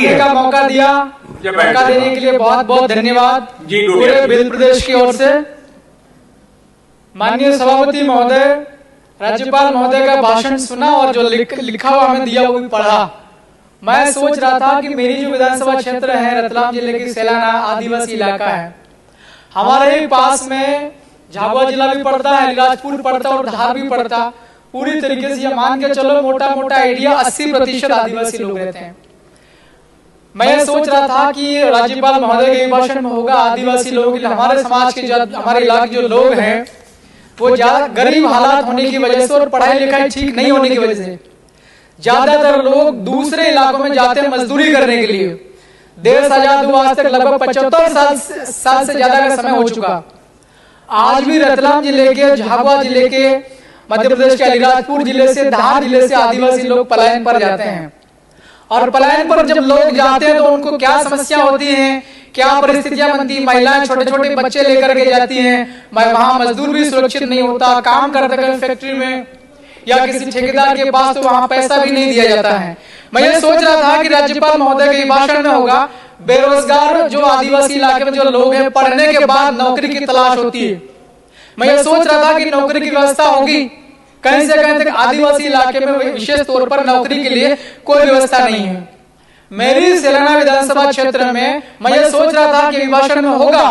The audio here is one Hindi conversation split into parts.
है का मौका दिया, मौका देने के लिए बहुत बहुत धन्यवाद पूरे भिल प्रदेश की ओर से। माननीय सभापति महोदय, राज्यपाल महोदय का भाषण सुना और जो लिखा हुआ हमें दिया वो भी पढ़ा। मैं सोच रहा था कि मेरी जो विधानसभा क्षेत्र है रतलाम जिले की सेलाना आदिवासी इलाका है, हमारे ही पास में झाबुआ जिला भी पड़ता है, अलीराजपुर पड़ता और धार भी पड़ता। पूरी तरीके से ये मान के चलो मोटा मोटा आइडिया 80% आदिवासी लोग रहते हैं। मैं ये सोच रहा था कि राज्यपाल महोदय के भाषण में होगा आदिवासी लोग, हमारे समाज के हमारे इलाके जो लोग हैं वो ज्यादा गरीब हालात होने की वजह से और पढ़ाई लिखाई ठीक नहीं होने की वजह से ज्यादातर लोग दूसरे इलाकों में जाते हैं मजदूरी करने के लिए। देश आजाद हुआ आज तक लगभग 75 साल से ज्यादा का समय हो चुका। आज भी रतलाम जिले के, झाबुआ जिले के, मध्य प्रदेश के अलीराजपुर जिले से, धार जिले से आदिवासी लोग पलायन पर जाते हैं। और पलायन पर जब लोग जाते हैं तो उनको क्या समस्या होती है, क्या परिस्थितियां बनती है। महिलाएं छोटे छोटे बच्चे लेकर के जाती हैं, वहां मजदूर भी सुरक्षित नहीं होता, काम करते हैं फैक्ट्री में या किसी ठेकेदार के पास तो वहां पैसा भी नहीं दिया जाता है। मैं ये सोच रहा था कि राज्यपाल महोदय के भाषण में होगा बेरोजगार जो आदिवासी इलाके में जो लोग हैं, पढ़ने के बाद नौकरी की तलाश होती है। मैं ये सोच रहा था कि नौकरी की व्यवस्था होगी, कहीं से कहीं तक आदिवासी इलाके में विशेष तौर पर नौकरी के लिए कोई व्यवस्था नहीं है। मेरी सेलाना विधानसभा क्षेत्र में मैं ये सोच रहा था कि अभिभाषण में होगा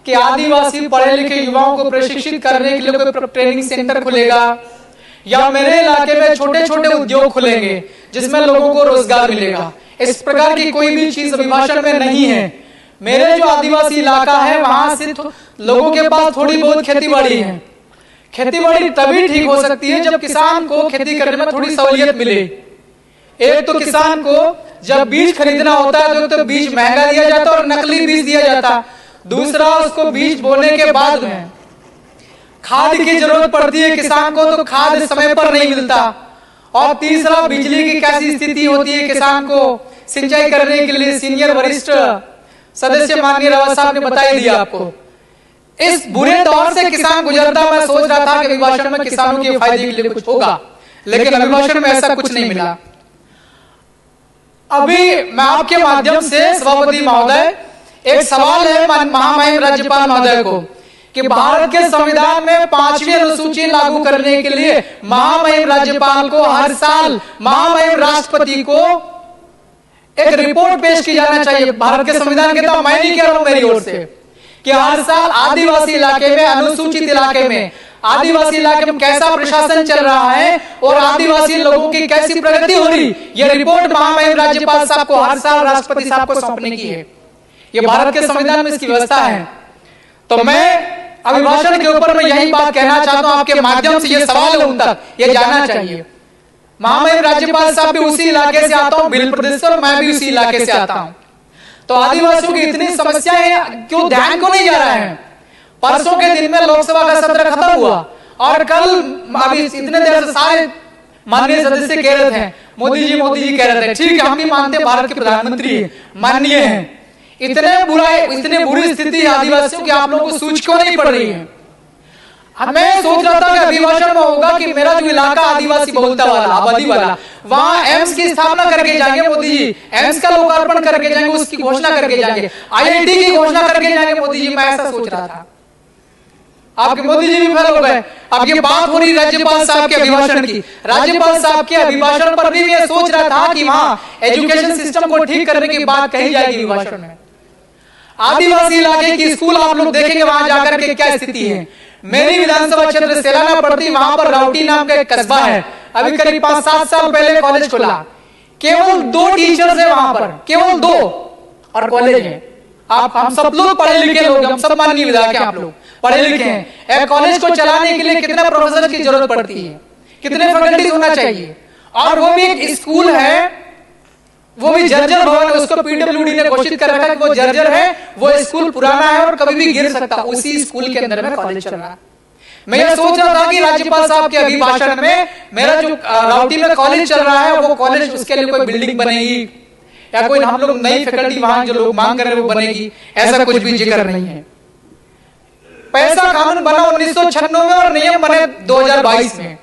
कि आदिवासी पढ़े लिखे युवाओं को प्रशिक्षित करने के लिए कोई ट्रेनिंग सेंटर खुलेगा या मेरे इलाके में छोटे छोटे उद्योग खुलेंगे जिसमें लोगों को रोजगार मिलेगा। इस प्रकार की कोई भी चीज अभिभाषण में नहीं है। मेरे जो आदिवासी इलाका है वहां से लोगों के पास थोड़ी बहुत खेती बाड़ी है। खेती बाड़ी तभी ठीक हो सकती है जब किसान को खेती करने में थोड़ी सहूलियत मिले। एक तो किसान को जब बीज खरीदना होता है तो बीज महंगा दिया जाता है और नकली बीज दिया जाता। दूसरा, उसको बीज बोने के बाद में खाद की जरूरत पड़ती है किसान को, तो खाद समय पर नहीं मिलता। और तीसरा, बिजली की कैसी स्थिति होती है किसान को सिंचाई करने के लिए। सीनियर वरिष्ठ सदस्य माननीय रावत साहब ने बता ही दिया आपको। इस बुरे दौर से किसान गुजरता। मैं सोच रहा था कि अभिभाषण में किसानों के फायदे के लिए कुछ होगा, लेकिन अभिभाषण में ऐसा कुछ नहीं मिला। अभी मैं आपके माध्यम से सभापति महोदय, एक सवाल है महामहिम राज्यपाल महोदय को कि भारत के संविधान में 5वीं अनुसूची लागू करने के लिए महामहिम राज्यपाल को हर साल महामहिम राष्ट्रपति को एक रिपोर्ट पेश की जाना चाहिए। भारत के संविधान के तो मैं नहीं कह रहा हूं मेरी ओर से कि हर साल आदिवासी इलाके में, अनुसूचित इलाके में, आदिवासी इलाके में कैसा प्रशासन चल रहा है और आदिवासी लोगों की कैसी प्रगति हो रही, यह रिपोर्ट महामहिम राज्यपाल साहब को हर साल राष्ट्रपति साहब को सौंपने की है। यह भारत के संविधान में इसकी व्यवस्था है। तो मैं अभिभाषण के ऊपर मैं यही बात कहना चाहता हूं, आपके माध्यम से यह सवाल है उन तक, यह जानना चाहिए। महामहिम राज्यपाल साहब भी उसी इलाके से आता हूं, भिल प्रदेश से, और मैं भी उसी इलाके से आता हूं। तो आदिवासियों की इतनी समस्याएं क्यों ध्यान को नहीं जा रहा है। परसों के दिन में लोकसभा का सत्र खत्म हुआ और कल अभी इतने देर से सारे माननीय सदस्य कह रहे थे मोदी जी कह रहे थे। ठीक है, हम भी मानते हैं भारत के प्रधानमंत्री माननीय हैं। इतने बुरी स्थिति है आदिवासियों की, आप लोगों को सूझ क्यों नहीं पड़ रही है। मैं सोच रहा था कि अभिभाषण में होगा कि मेरा जो इलाका आदिवासी बहुलता वाला, आबादी वाला, वहां एम्स की स्थापना करके जाएंगे मोदी जी, एम्स का लोकार्पण करके जाएंगे, उसकी घोषणा करके जाएंगे, आईआईटी की घोषणा करके जाएंगे मोदी जी। मैं ऐसा सोच रहा था। आपके मोदी जी भी फेल हो गए। अब ये बात हो रही राज्यपाल साहब के अभिभाषण की। राज्यपाल साहब के अभिभाषण पर भी मैं सोच रहा था कि वहां एजुकेशन सिस्टम को ठीक करने की बात कही जाएगी अभिभाषण में। आदिवासी इलाके की स्कूल आप लोग देखेंगे वहां जाकर के क्या स्थिति है। मेरी विधानसभा क्षेत्र सेलाना पड़ती, वहां पर राउटी नाम का एक कस्बा है। अभी करीब 5-7 साल पहले कॉलेज खुला, केवल 2 टीचर्स है वहां पर, केवल 2, और कॉलेज है। हम सब लोग पढ़े लिखे लोग, हम सब माननीय विधायक हैं, आप लोग पढ़े लिखे हैं। एक कॉलेज को चलाने के लिए कितने प्रोफेसर की जरूरत पड़ती है, कितने फैकल्टी होना चाहिए। और वो भी एक स्कूल है, वो भी जर्जर भवन है, उसको पीडब्ल्यूडी ने घोषित कर रखा है कि वो जर्जर है, वो स्कूल पुराना है और कभी भी गिर सकता। उसी स्कूल के अंदर में कॉलेज चल रहा है। मैं ये सोच रहा था कि राज्यपाल साहब के अभिभाषण में मेरा जो राउटी में कॉलेज चल रहा है वो कॉलेज, उसके लिए कोई बिल्डिंग बनेगी या कोई हम लोग नई फैकल्टी वहां जो लोग मांग कर रहे हैं वो बनेगी, ऐसा कुछ भी जिक्र नहीं है। पैसा कानून बना 1996 में और नियम बने 2022 में।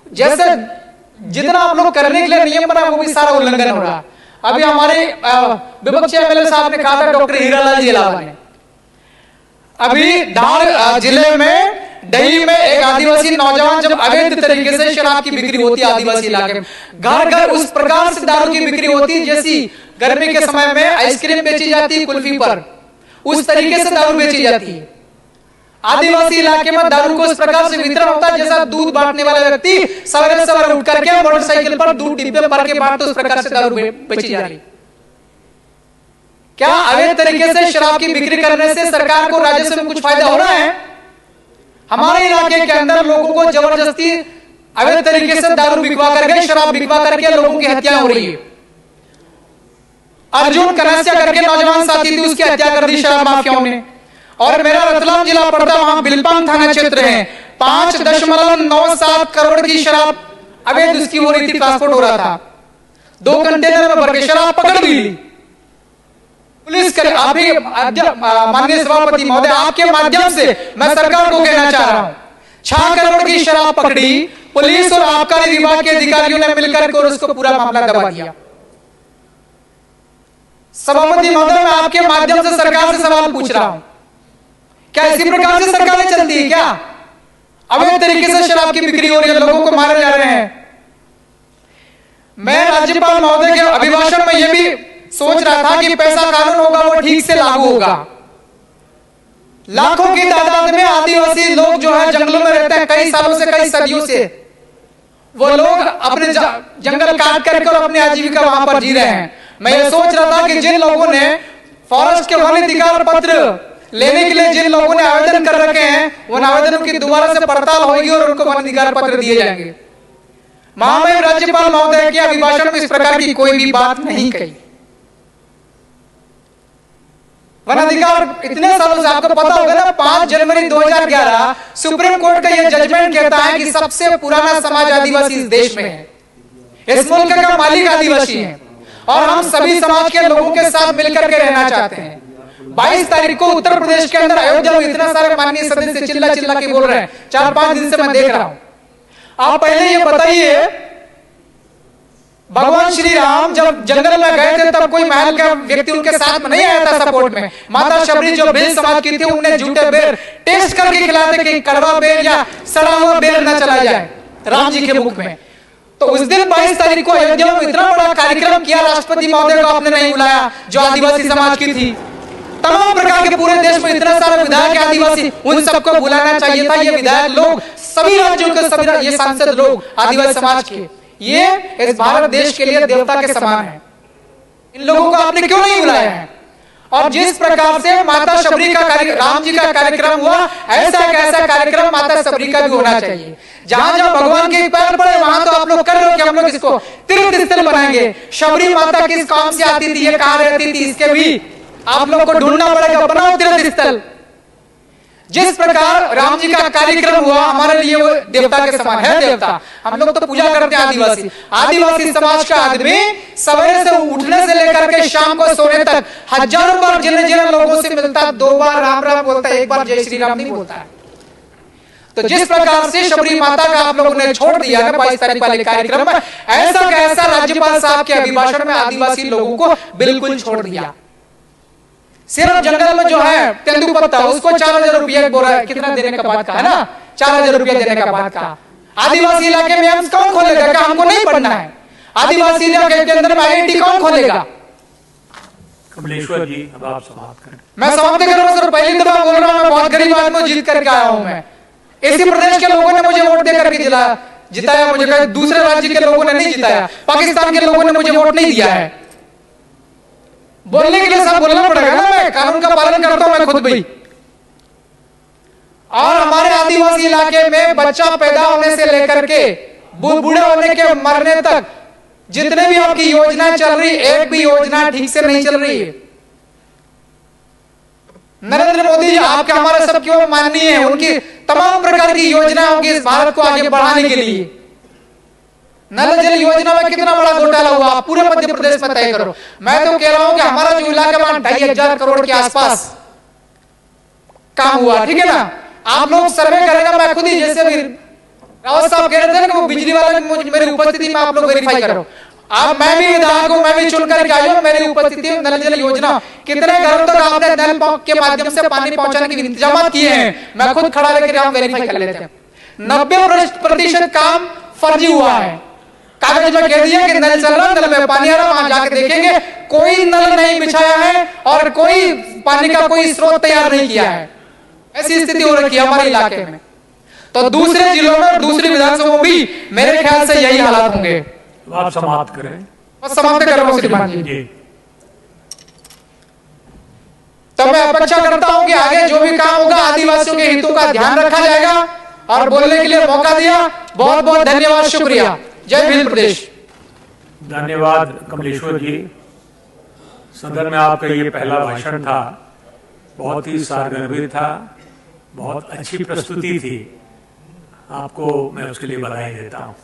जैसे जितना आप लोग करने के लिए नियम बना वो भी सारा उल्लंघन हो रहा। अभी हमारे विपक्षी एमएलए साहब ने कहा था, डॉक्टर हीरालाल जी अलावा ने, अभी धार जिले में डही में एक आदिवासी नौजवान जब अवैध तरीके से शराब की बिक्री होती है आदिवासी इलाके में, घर घर उस प्रकार से दारू की बिक्री होती, जैसी गर्मी के समय में आइसक्रीम बेची जाती है कुल्फी पर, उस तरीके से दारू बेची जाती है। आदिवासी इलाके में दारू को इस प्रकार से वितरण होता है जैसा दूध बांटने वाला व्यक्ति सवेरे सवेरे उठ करके मोटरसाइकिल पर दूध डिब्बे भर के बांटते, उस प्रकार से दारू बेची जा रही। क्या अवैध तरीके से शराब की बिक्री करने से सरकार को राजस्व में कुछ फायदा हो रहा है? हमारे इलाके के अंदर लोगों को जबरदस्ती अवैध तरीके से दारू बिकवा करके, शराब बिकवा करके लोगों की हत्या हो रही है। अर्जुन कनासिया करके नौजवान साथी थी, उसकी हत्या कर दी शराब माफियाओं ने। और मेरा रतलाम जिला पड़ता, वहां बिलपांग थाना क्षेत्र है, 5.97 करोड़ की शराब अवैध उसकी हो रही थी, ट्रांसपोर्ट हो रहा था, 2 कंटेनर में भर के शराब पकड़ ली पुलिस करे। अभी माननीय सभापति महोदय, आपके माध्यम से मैं सरकार को कहना चाह रहा हूं, 6 करोड़ की शराब पकड़ी पुलिस और आबकारी विभाग के अधिकारियों ने मिलकर के उसको पूरा मामला दबा दिया। सभापति महोदय, मैं आपके माध्यम से सरकार से सवाल पूछ रहा हूं, क्या इसी प्रकार से सरकारें चलती है क्या? अवैध तरीके से शराब की बिक्री हो रही है, लोगों को मारे जा रहे हैं। मैं राज्यपाल महोदय के अभिभाषण में यह भी सोच रहा था कि पैसा कानून होगा वो ठीक से लागू होगा। लाखों की तादाद में आदिवासी लोग जो है जंगलों में रहते हैं, कई सालों से, कई सदियों से, वो लोग अपने जंगल काट करके और अपनी आजीविका वहां पर जी रहे हैं। मैं ये सोच रहा था कि जिन लोगों ने फॉरेस्ट के वन अधिकार पत्र लेने के लिए जिन लोगों ने आवेदन कर रखे हैं, उन आवेदनों की दोबारा से पड़ताल होगी और उनको वन अधिकार पत्र दिए जाएंगे। महामहिम राज्यपाल महोदय के अभिभाषण में इस प्रकार की कोई भी बात नहीं कही। वन अधिकार इतने सालों से, आपको पता होगा ना, 5 जनवरी 2011 सुप्रीम कोर्ट का यह जजमेंट कहता है कि सबसे पुराना समाज आदिवासी इस देश में है, इस मुल्क का मालिक आदिवासी है और हम सभी समाज के लोगों के साथ मिलकर के रहना चाहते हैं। 22 तारीख को उत्तर प्रदेश के अंदर अयोध्या में इतना सारे माननीय सदस्य चिल्ला चिल्ला के बोल रहे हैं, 4-5 दिन से मैं देख रहा हूं। आप पहले ये बताइए, भगवान श्री राम जब जंगल में गए थे तब कोई महल का व्यक्ति उनके साथ में नहीं आया था सपोर्ट में। माता शबरी जो बेल समाज की थी, उन्हें झूठे बेर टेस्ट करके खिलाते कि कड़वा बेर या सड़ा हुआ बेर न चला जाए राम जी के मुख में। तो उस दिन 22 तारीख को अयोध्या में इतना बड़ा कार्यक्रम किया, राष्ट्रपति महोदय को आपने नहीं बुलाया जो आदिवासी समाज की थी। तमाम प्रकार के पूरे देश में इतना सारा विधायक आदिवासी, उन सबको बुलाना चाहिए था। ये विधायक लोग सभी राज्यों के, सभी ये सांसद लोग आदिवासी समाज के, ये इस भारत देश के लिए देवता के समान है। इन लोगों को आपने क्यों नहीं बुलाया है? और जिस प्रकार से माता शबरी का राम जी का कार्यक्रम हुआ, ऐसा एक ऐसा कार्यक्रम माता शबरी का भी होना चाहिए। जहां जहां भगवान के पैर पड़े वहां तो आप लोग कर रहे हो कि हम लोग इसको तीर्थ स्थल बनाएंगे। शबरी माता किस काम से आती थी, ये कहां रहती थी, इसके भी आप लोग को ढूंढना पड़ेगा, बनाओ तीर्थ स्थल। जिस प्रकार राम जी का कार्यक्रम हुआ, हमारे लिए वो देवता के समान है। देवता हम लोग तो पूजा करते हैं। आदिवासी समाज का आदमी सवेरे से उठने से लेकर के शाम को सोने तक हजारों बार जिन जिन लोगों से मिलता है, 2 बार राम राम बोलता है, 1 बार जय श्री राम नहीं बोलता है। तो जिस प्रकार से शबरी माता का आप लोगों ने छोड़ दिया ना 22 तारीख वाले कार्यक्रम में, ऐसा कैसा राज्यपाल साहब के अभिभाषण में आदिवासी लोगों को बिल्कुल छोड़ दिया। सिर्फ जंगल में जो है तेंदुपत्ता, उसको 4000 रुपया बोल रहा है, कितना देने का बात का है ना, 4000 रुपया देने का बात का। आदिवासी इलाके में एम्स कौन खोलेगा? क्या हमको नहीं पढ़ना है? आदिवासी इलाके के अंदर IIT कौन खोलेगा? कमलेश्वर जी, अब आप समाप्त करें। मैं समाप्त कर रहा हूं सर, पहली दफा बोल रहा हूं, मैं बहुत गरीब आदमी जीत करके आया हूं। मैं इसी प्रदेश के लोगों ने मुझे वोट दे करके जिताया, मुझे दूसरे राज्य के लोगों ने नहीं जिताया, पाकिस्तान के लोगों ने मुझे वोट नहीं दिया है। बोलने के लिए सब बोलना पड़ेगा ना, मैं कानून का पालन करता हूं, मैं खुद भी। और हमारे आदिवासी इलाके में बच्चा पैदा होने से लेकर के बूढ़े होने के मरने तक जितने भी आपकी योजना चल रही, एक भी योजना ठीक से नहीं चल रही है। नरेंद्र मोदी जी आपके हमारे सबके वो माननीय है, उनकी तमाम प्रकार की योजना होगी इस भारत को आगे बढ़ाने के लिए। नल जल योजना में कितना बड़ा घोटाला हुआ, पूरे मध्य प्रदेश में तय करो। मैं तो कह रहा हूं कि हमारा जो इलाका में 2500 करोड़ के आसपास काम हुआ, ठीक है ना। आप लोग सर्वे करेगा, मैं खुद ही, जैसे भी रावत साहब कह रहे थे ना कि वो बिजली वाले मेरी उपस्थिति में आप लोग वेरीफाई करो। अब मैं भी विधायक हूं, मैं भी चुनकर के आई हूं, मेरी उपस्थिति में नल जल योजना कितने घरों तक आपने नल के माध्यम से पानी पहुंचाने के इंतजाम किए हैं, मैं खुद खड़ा लेकर हम वेरीफाई कर लेते हैं। 90% काम फर्जी हुआ है। कागज में कह दिया कि नल चल रहा, नल में पानी आ रहा, वहां जाके देखेंगे कोई नल नहीं बिछाया है और कोई पानी का कोई स्रोत तैयार नहीं किया है। ऐसी स्थिति हो रखी है हमारे इलाके में। तो दूसरे जिलों में, दूसरी विधानसभाओं में भी मेरे ख्याल से यही हालात होंगे। आप समाप्त करें। बस समाप्त कर रहा हूं श्रीमान जी। जी। तो मैं अपेक्षा करता हूं कि आगे जो भी काम होगा आदिवासियों के हितों का ध्यान रखा जाएगा और बोलने के लिए मौका दिया, बहुत बहुत धन्यवाद, शुक्रिया। जय भील प्रदेश। धन्यवाद कमलेश्वर जी। सदन में आपका ये पहला भाषण था, बहुत ही सारगर्भित था, बहुत अच्छी प्रस्तुति थी। आपको मैं उसके लिए बधाई देता हूं।